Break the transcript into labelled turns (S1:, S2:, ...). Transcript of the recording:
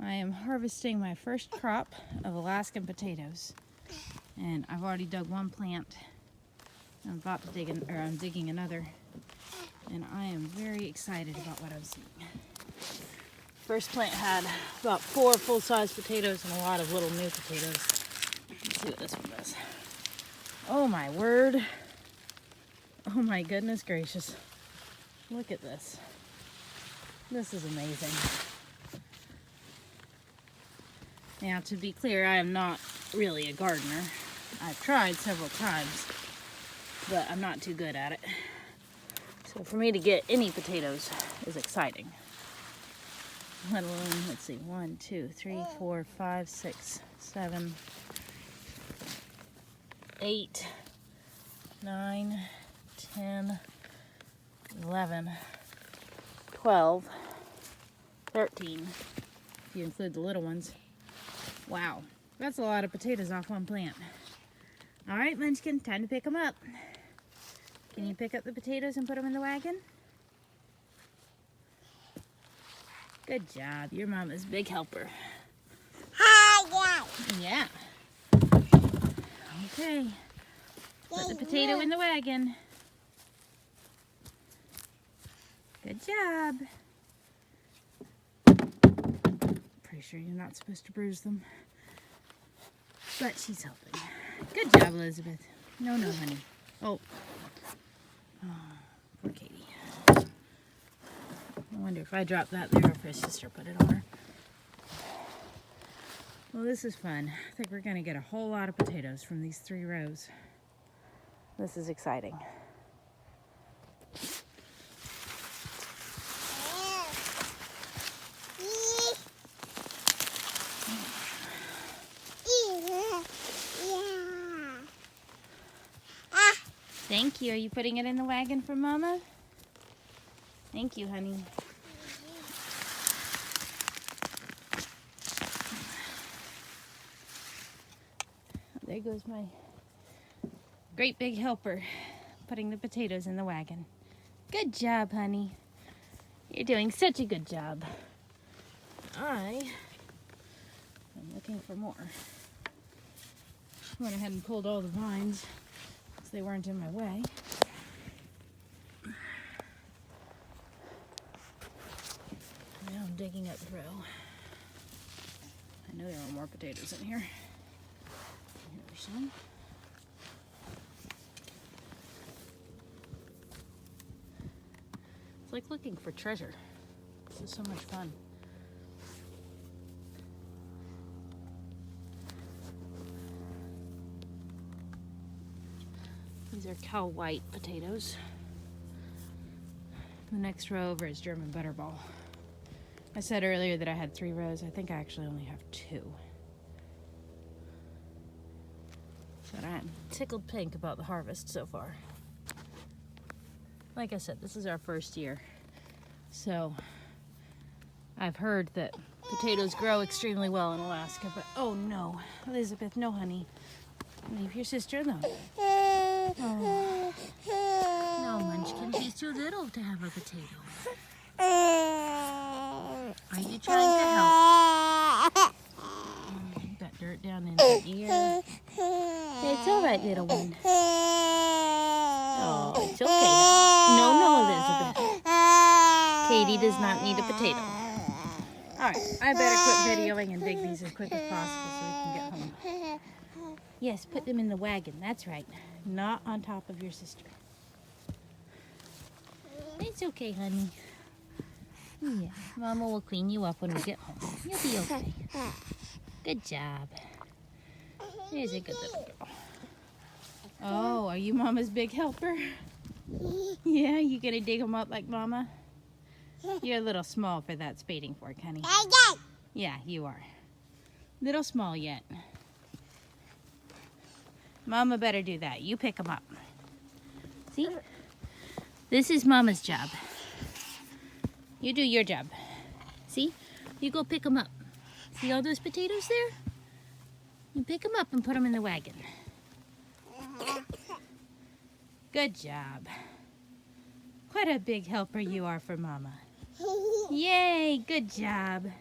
S1: I am harvesting my first crop of Alaskan potatoes, and I've already dug one plant. I'm about to I'm digging another, and I am very excited about what I'm seeing. First plant had about 4 full-size potatoes and a lot of little new potatoes. Let's see what this one does. Oh my word! Oh my goodness gracious! Look at this. This is amazing. Now, to be clear, I am not really a gardener. I've tried several times, but I'm not too good at it. So for me to get any potatoes is exciting. Let alone, let's see, 1, 2, 3, 4, 5, 6, 7, 8, 9, 10, 11, 12, 13, if you include the little ones. Wow, that's a lot of potatoes off one plant. All right, Munchkin, time to pick them up. Can you pick up the potatoes and put them in the wagon? Good job. You're Mama's big helper.
S2: Hi,
S1: yeah. Okay. Put the potato in the wagon. Good job. Pretty sure you're not supposed to bruise them. But she's helping. Good job, Elizabeth. No, honey. Oh, poor Katie. I wonder if I dropped that there or if her sister put it on her. Well, this is fun. I think we're going to get a whole lot of potatoes from these 3 rows. This is exciting. Thank you. Are you putting it in the wagon for Mama? Thank you, honey. There goes my great big helper putting the potatoes in the wagon. Good job, honey. You're doing such a good job. I'm looking for more. Went ahead and pulled all the vines because they weren't in my way. Now I'm digging up the row. I know there are more potatoes in here. Here's some. It's like looking for treasure. This is so much fun. These are cow white potatoes. The next row over is German butterball. I said earlier that I had 3 rows. I think I actually only have 2. But I'm tickled pink about the harvest so far. Like I said, this is our first year. So I've heard that potatoes grow extremely well in Alaska, but oh no, Elizabeth, no honey. Leave your sister alone. Oh. No, Munchkin, she's too little to have a potato. Are you trying to help? You've got dirt down in your ear. It's all right, little one. Oh, it's okay. No, Elizabeth. Katie does not need a potato. All right, I better quit videoing and dig these as quick as possible so we can get home. Yes, put them in the wagon. That's right. Not on top of your sister. It's okay, honey. Yeah, Mama will clean you up when we get home. You'll be okay. Good job. There's a good little girl. Oh, are you Mama's big helper? Yeah, you gonna dig them up like Mama? You're a little small for that spading fork, honey. Yeah, you are. Little small yet. Mama better do that. You pick them up. See? This is Mama's job. You do your job. See? You go pick them up. See all those potatoes there? You pick them up and put them in the wagon. Good job. What a big helper you are for Mama. Yay, good job.